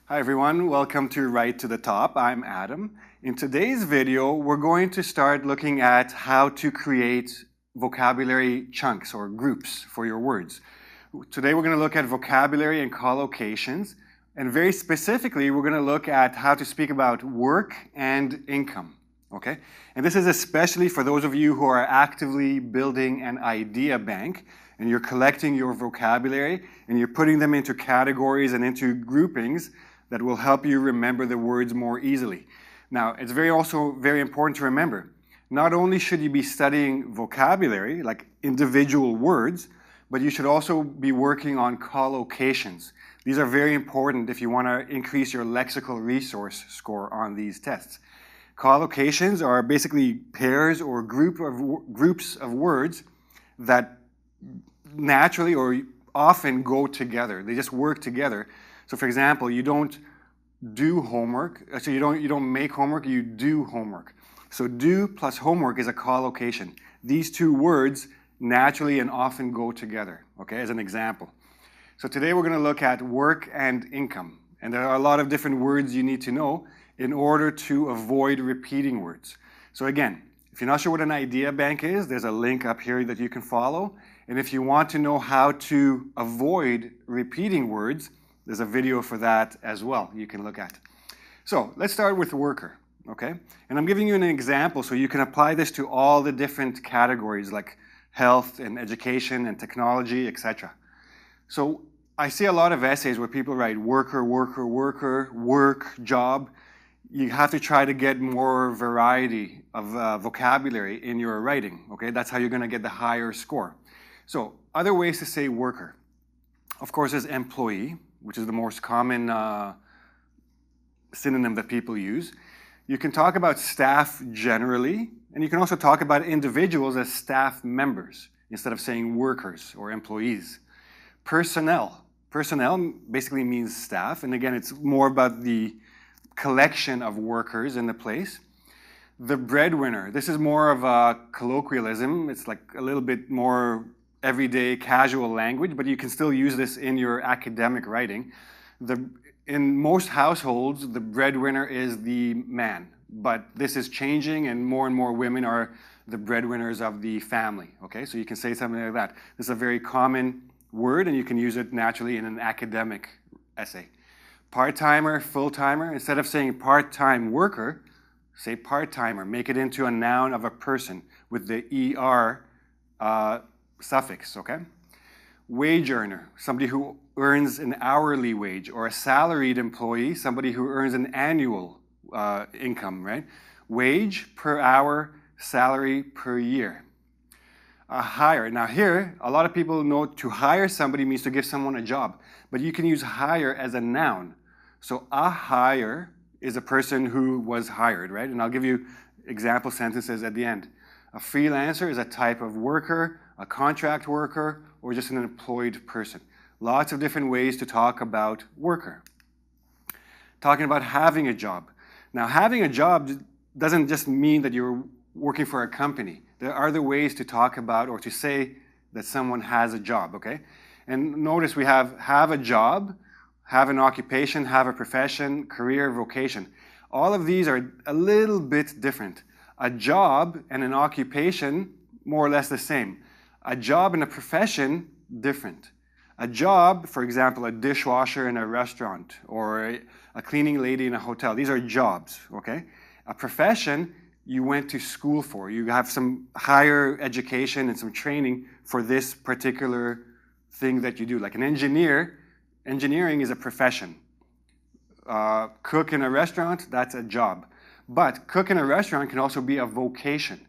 Hi everyone, welcome to Right to the Top. I'm Adam. In today's video, we're going to start looking at how to create vocabulary chunks or groups for your words. Today we're going to look at vocabulary and collocations, and very specifically we're going to look at how to speak about work and income. Okay? And this is especially for those of you who are actively building an idea bank and you're collecting your vocabulary and you're putting them into categories and into groupings that will help you remember the words more easily. Now, it's also very important to remember, not only should you be studying vocabulary, like individual words, but you should also be working on collocations. These are very important if you want to increase your lexical resource score on these tests. Collocations are basically pairs or groups of words that naturally or often go together. They just work together. So for example, you don't do homework, so you don't make homework, you do homework. So do plus homework is a collocation. These two words naturally and often go together, okay, as an example. So today we're going to look at work and income. And there are a lot of different words you need to know in order to avoid repeating words. So again, if you're not sure what an idea bank is, there's a link up here that you can follow. And if you want to know how to avoid repeating words, there's a video for that as well you can look at. So let's start with worker, okay? And I'm giving you an example so you can apply this to all the different categories like health and education and technology, etc. So I see a lot of essays where people write worker, worker, worker, work, job. You have to try to get more variety of vocabulary in your writing, okay? That's how you're going to get the higher score. So other ways to say worker. Of course, is employee, which is the most common synonym that people use. You can talk about staff generally, and you can also talk about individuals as staff members instead of saying workers or employees. Personnel. Personnel basically means staff, and again, it's more about the collection of workers in the place. The breadwinner. This is more of a colloquialism. It's like a little bit more everyday casual language, but you can still use this in your academic writing. In most households, the breadwinner is the man, but this is changing and more women are the breadwinners of the family, okay? So you can say something like that. This is a very common word and you can use it naturally in an academic essay. Part-timer, full-timer, instead of saying part-time worker, say part-timer. Make it into a noun of a person with the ER suffix, okay? Wage earner, somebody who earns an hourly wage, or a salaried employee, somebody who earns an annual income, right? Wage per hour, salary per year. Hire. Now here, a lot of people know to hire somebody means to give someone a job, but you can use hire as a noun. So a hire is a person who was hired, right? And I'll give you example sentences at the end. A freelancer is a type of worker, a contract worker, or just an employed person. Lots of different ways to talk about worker. Talking about having a job. Now, having a job doesn't just mean that you're working for a company. There are other ways to talk about or to say that someone has a job, okay? And notice we have a job, have an occupation, have a profession, career, vocation. All of these are a little bit different. A job and an occupation, more or less the same. A job and a profession, different. A job, for example, a dishwasher in a restaurant or a cleaning lady in a hotel, these are jobs, okay? A profession, you went to school for. You have some higher education and some training for this particular thing that you do. Like an engineer, engineering is a profession. Cook in a restaurant, that's a job. But cook in a restaurant can also be a vocation.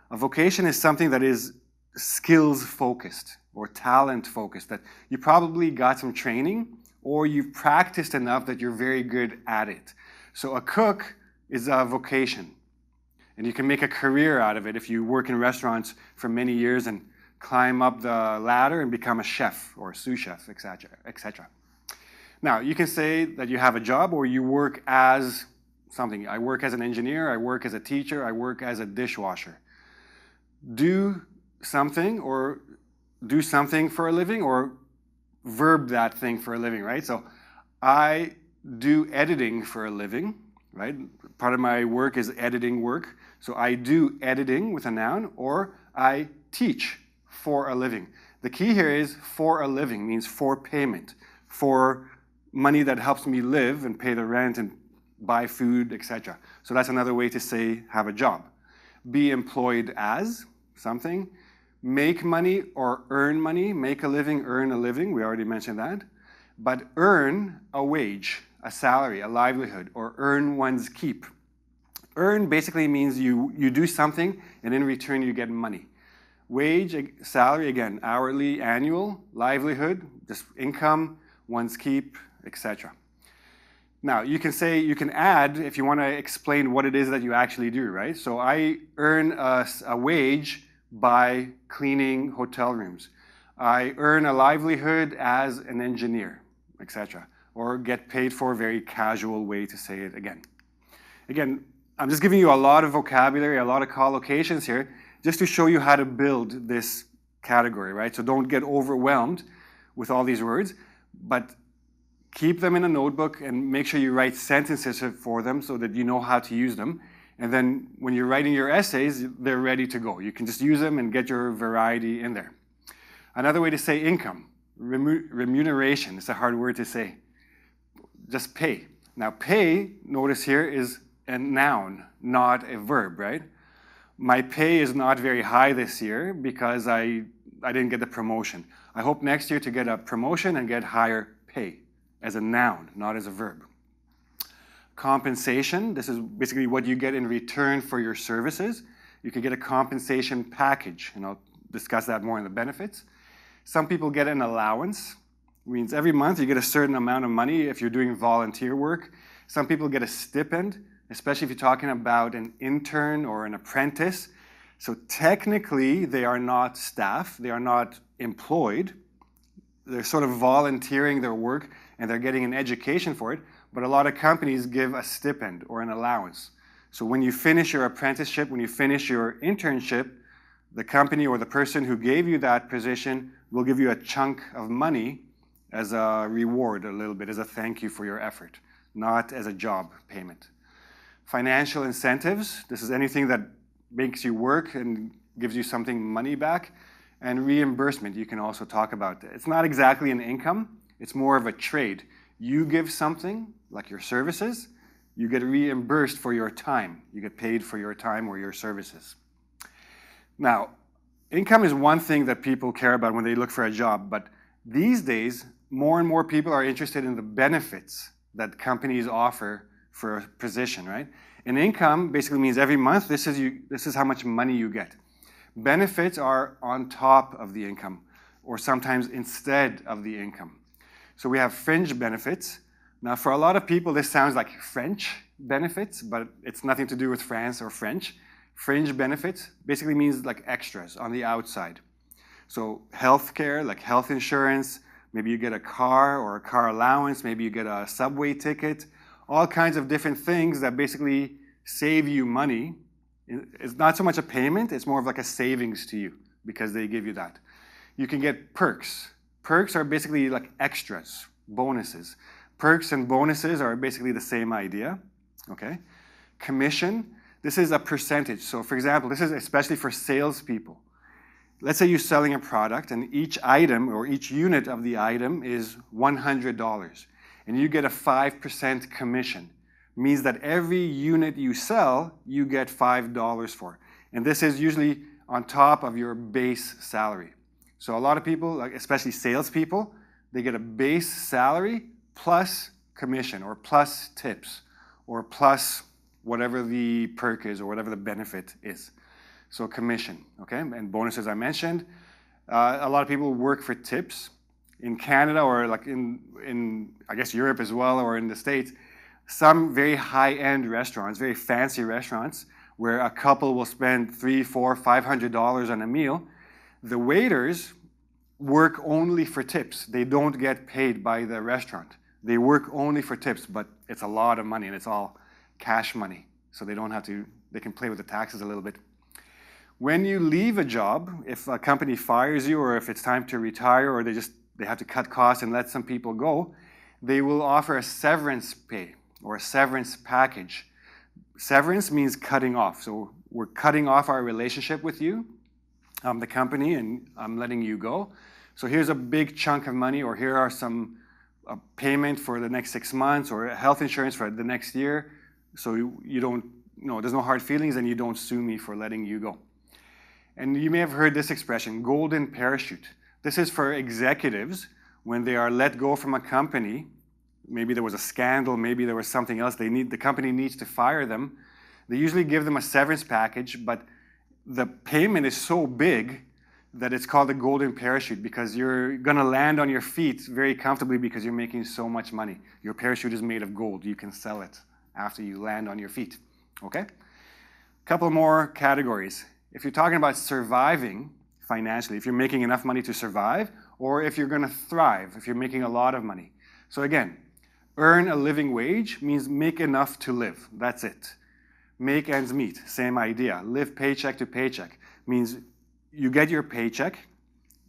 A vocation is something that is skills focused or talent focused, that you probably got some training or you've practiced enough that you're very good at it. So a cook is a vocation. And you can make a career out of it if you work in restaurants for many years and climb up the ladder and become a chef or a sous chef, etc., etc. Now, you can say that you have a job or you work as something. I work as an engineer, I work as a teacher, I work as a dishwasher. Do something or do something for a living or verb that thing for a living, right? So I do editing for a living, right? Part of my work is editing work. So I do editing with a noun, or I teach for a living. The key here is for a living, means for payment, for money that helps me live and pay the rent and buy food, etc. So that's another way to say have a job. Be employed as something. Make money or earn money. Make a living, earn a living. We already mentioned that. But earn a wage, a salary, a livelihood, or earn one's keep. Earn basically means you do something and in return you get money. Wage, salary, again, hourly, annual, livelihood, just income, one's keep, etc. Now, you can add if you want to explain what it is that you actually do, right? So I earn a wage by cleaning hotel rooms. I earn a livelihood as an engineer, etc. Or get paid for, a very casual way to say it again. Again, I'm just giving you a lot of vocabulary, a lot of collocations here, just to show you how to build this category, right? So don't get overwhelmed with all these words, but keep them in a notebook and make sure you write sentences for them so that you know how to use them. And then when you're writing your essays, they're ready to go. You can just use them and get your variety in there. Another way to say income, remuneration. It's a hard word to say. Just pay. Now pay, notice here, is a noun, not a verb, right? My pay is not very high this year because I didn't get the promotion. I hope next year to get a promotion and get higher pay as a noun, not as a verb. Compensation, this is basically what you get in return for your services. You can get a compensation package, and I'll discuss that more in the benefits. Some people get an allowance. It means every month you get a certain amount of money if you're doing volunteer work. Some people get a stipend, especially if you're talking about an intern or an apprentice. So technically, they are not staff. They are not employed. They're sort of volunteering their work, and they're getting an education for it. But a lot of companies give a stipend or an allowance. So when you finish your apprenticeship, when you finish your internship, the company or the person who gave you that position will give you a chunk of money as a reward, a little bit, as a thank you for your effort, not as a job payment. Financial incentives, this is anything that makes you work and gives you something money back. And reimbursement, you can also talk about. It's not exactly an income, it's more of a trade. You give something, like your services, you get reimbursed for your time. You get paid for your time or your services. Now, income is one thing that people care about when they look for a job, but these days, more and more people are interested in the benefits that companies offer for a position, right? And income basically means every month, this is how much money you get. Benefits are on top of the income, or sometimes instead of the income. So we have fringe benefits. Now, for a lot of people, this sounds like French benefits, but it's nothing to do with France or French. Fringe benefits basically means like extras on the outside. So healthcare, like health insurance, maybe you get a car or a car allowance, maybe you get a subway ticket, all kinds of different things that basically save you money. It's not so much a payment, it's more of like a savings to you because they give you that. You can get perks. Perks are basically like extras, bonuses. Perks and bonuses are basically the same idea, okay? Commission, this is a percentage. So for example, this is especially for salespeople. Let's say you're selling a product and each item or each unit of the item is $100 and you get a 5% commission. Means that every unit you sell, you get $5 for. And this is usually on top of your base salary. So a lot of people, like especially salespeople, they get a base salary plus commission or plus tips or plus whatever the perk is or whatever the benefit is. So commission, okay? And bonuses I mentioned. A lot of people work for tips. In Canada or like in I guess Europe as well or in the States, some very high-end restaurants, very fancy restaurants, where a couple will spend $300, $400, $500 on a meal, the waiters work only for tips. They don't get paid by the restaurant. They work only for tips, but it's a lot of money and it's all cash money. So they don't have to, they can play with the taxes a little bit. When you leave a job, if a company fires you or if it's time to retire or they have to cut costs and let some people go, they will offer a severance pay or a severance package. Severance means cutting off. So we're cutting off our relationship with you, the company, and I'm letting you go. So here's a big chunk of money, or here are some payment for the next 6 months, or health insurance for the next year. So you don't, there's no hard feelings, and you don't sue me for letting you go. And you may have heard this expression, golden parachute. This is for executives when they are let go from a company. Maybe there was a scandal, maybe there was something else. The company needs to fire them. They usually give them a severance package, but the payment is so big that it's called a golden parachute, because you're going to land on your feet very comfortably because you're making so much money. Your parachute is made of gold. You can sell it after you land on your feet. Okay? A couple more categories. If you're talking about surviving financially, if you're making enough money to survive, or if you're going to thrive, if you're making a lot of money. So again, earn a living wage means make enough to live. That's it. Make ends meet, same idea. Live paycheck to paycheck means you get your paycheck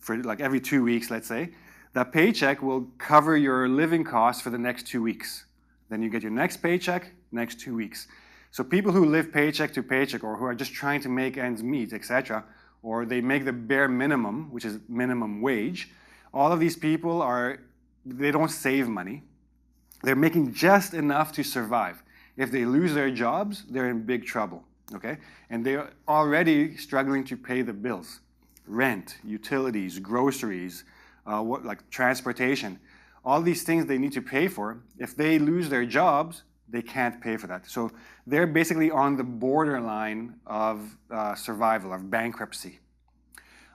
for like every 2 weeks, let's say. That paycheck will cover your living costs for the next 2 weeks. Then you get your next paycheck, next 2 weeks. So people who live paycheck to paycheck, or who are just trying to make ends meet, etc., or they make the bare minimum, which is minimum wage, all of these people they don't save money. They're making just enough to survive. If they lose their jobs, they're in big trouble, okay? And they're already struggling to pay the bills. Rent, utilities, groceries, like transportation. All these things they need to pay for. If they lose their jobs, they can't pay for that. So they're basically on the borderline of survival, of bankruptcy.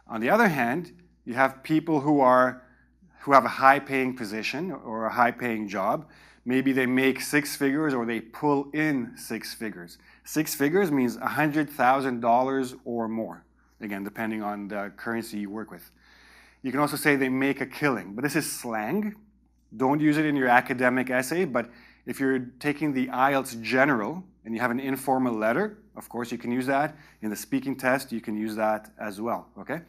On the other hand, you have people who have a high-paying position or a high-paying job. Maybe they make 6 figures, or they pull in 6 figures. 6 figures means $100,000 or more, again, depending on the currency you work with. You can also say they make a killing, but this is slang. Don't use it in your academic essay, but if you're taking the IELTS General and you have an informal letter, of course you can use that. In the speaking test, you can use that as well, okay?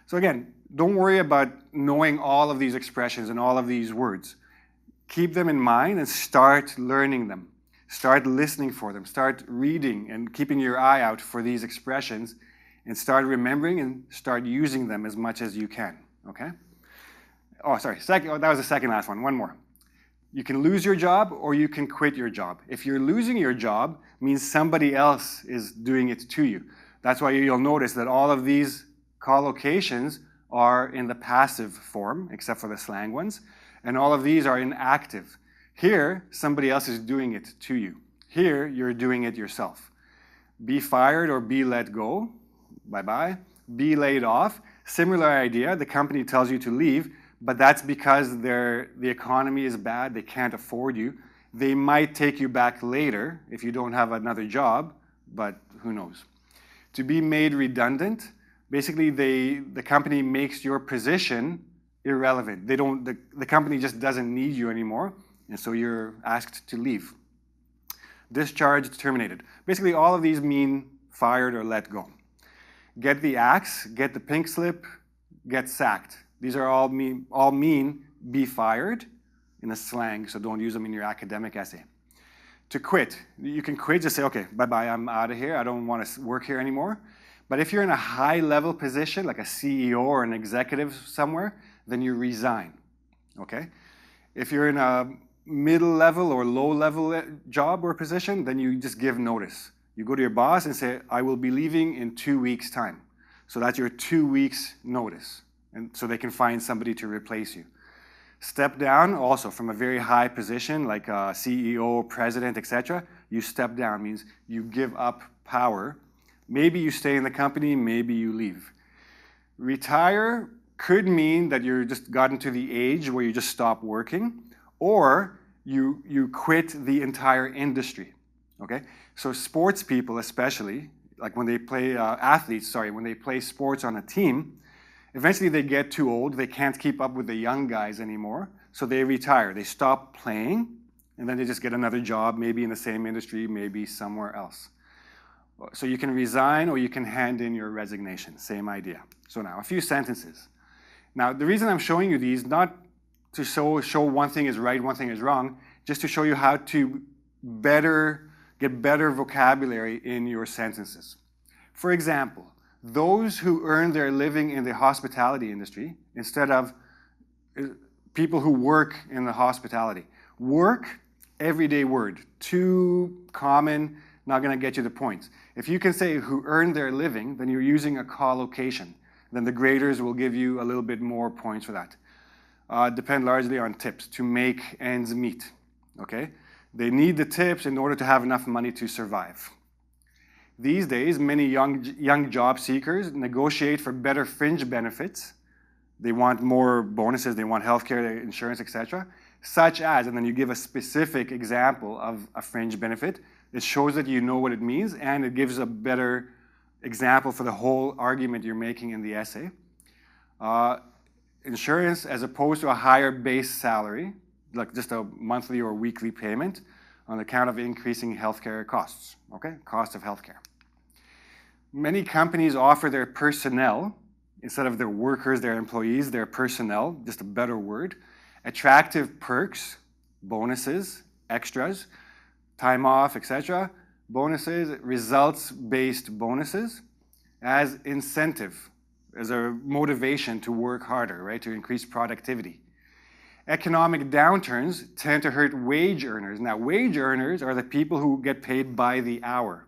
So again, don't worry about knowing all of these expressions and all of these words. Keep them in mind and start learning them. Start listening for them. Start reading and keeping your eye out for these expressions, and start remembering and start using them as much as you can, okay? Oh, sorry, that was the second last one. One more. You can lose your job, or you can quit your job. If you're losing your job, means somebody else is doing it to you. That's why you'll notice that all of these collocations are in the passive form, except for the slang ones, and all of these are in active. Here, somebody else is doing it to you. Here, you're doing it yourself. Be fired or be let go. Bye-bye. Be laid off. Similar idea. The company tells you to leave, but that's because the economy is bad. They can't afford you. They might take you back later if you don't have another job, but who knows. To be made redundant, basically the company makes your position irrelevant. The company just doesn't need you anymore, and so you're asked to leave. Discharged, terminated. Basically, all of these mean fired or let go. Get the axe, get the pink slip, get sacked. These are all mean be fired in a slang, so don't use them in your academic essay. To quit, you can quit, just say, okay, bye-bye, I'm out of here. I don't want to work here anymore. But if you're in a high-level position, like a CEO or an executive somewhere, then you resign, okay? If you're in a middle-level or low-level job or position, then you just give notice. You go to your boss and say, I will be leaving in 2 weeks' time. So that's your 2 weeks' notice, and so they can find somebody to replace you. Step down, also from a very high position, like a CEO, president, etc. You step down, means you give up power. Maybe you stay in the company, maybe you leave. Retire could mean that you're just gotten to the age where you just stop working, or you quit the entire industry, okay? So sports people especially, like when they play, when they play sports on a team, eventually they get too old, they can't keep up with the young guys anymore, so they retire. They stop playing, and then they just get another job, maybe in the same industry, maybe somewhere else. So you can resign or you can hand in your resignation, same idea. So now, a few sentences. Now, the reason I'm showing you these, not to show one thing is right, one thing is wrong, just to show you how to get better vocabulary in your sentences. For example, those who earn their living in the hospitality industry instead of people who work in the hospitality. Work, everyday word, too common, not going to get you the points. If you can say who earn their living, then you're using a collocation. Then the graders will give you a little bit more points for that. Depend largely on tips to make ends meet, okay? They need the tips in order to have enough money to survive. These days, many young job seekers negotiate for better fringe benefits. They want more bonuses, they want healthcare, insurance, etc. Such as, and then you give a specific example of a fringe benefit. It shows that you know what it means, and it gives a better example for the whole argument you're making in the essay. Insurance as opposed to a higher base salary, like just a monthly or weekly payment on account of increasing healthcare costs, okay? Cost of healthcare. Many companies offer their personnel, instead of their workers, their employees, their personnel, just a better word, attractive perks, bonuses, extras, time off, etc., bonuses, results-based bonuses as incentive, as a motivation to work harder, right, to increase productivity. Economic downturns tend to hurt wage earners. Now, wage earners are the people who get paid by the hour,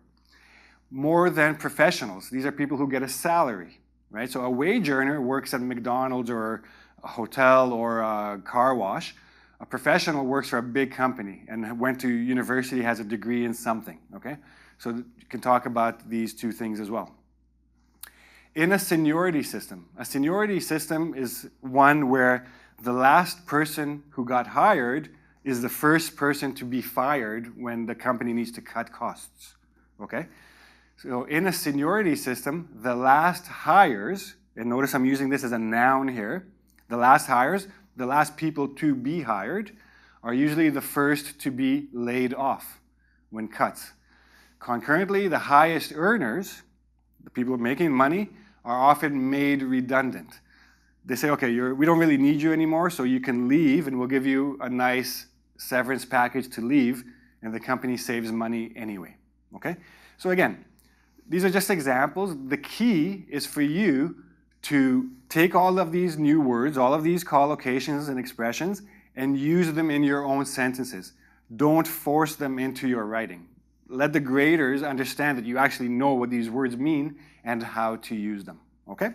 more than professionals. These are people who get a salary, right? So a wage earner works at McDonald's or a hotel or a car wash. A professional works for a big company and went to university, has a degree in something, okay? So you can talk about these two things as well. In a seniority system is one where the last person who got hired is the first person to be fired when the company needs to cut costs, okay? So in a seniority system, the last hires, and notice I'm using this as a noun here, the last hires, the last people to be hired, are usually the first to be laid off when cuts. Concurrently, the highest earners, the people making money, are often made redundant. They say, okay, we don't really need you anymore, so you can leave and we'll give you a nice severance package to leave, and the company saves money anyway, okay? So again, these are just examples. The key is for you to take all of these new words, all of these collocations and expressions, and use them in your own sentences. Don't force them into your writing. Let the graders understand that you actually know what these words mean and how to use them, okay?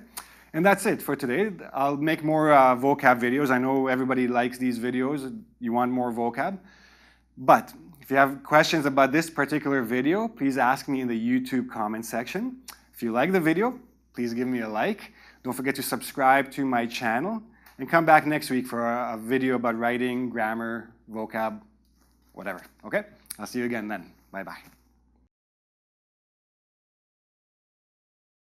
And that's it for today. I'll make more vocab videos. I know everybody likes these videos. You want more vocab. But if you have questions about this particular video, please ask me in the YouTube comment section. If you like the video, please give me a like. Don't forget to subscribe to my channel. And come back next week for a video about writing, grammar, vocab, whatever. Okay? I'll see you again then. Bye-bye.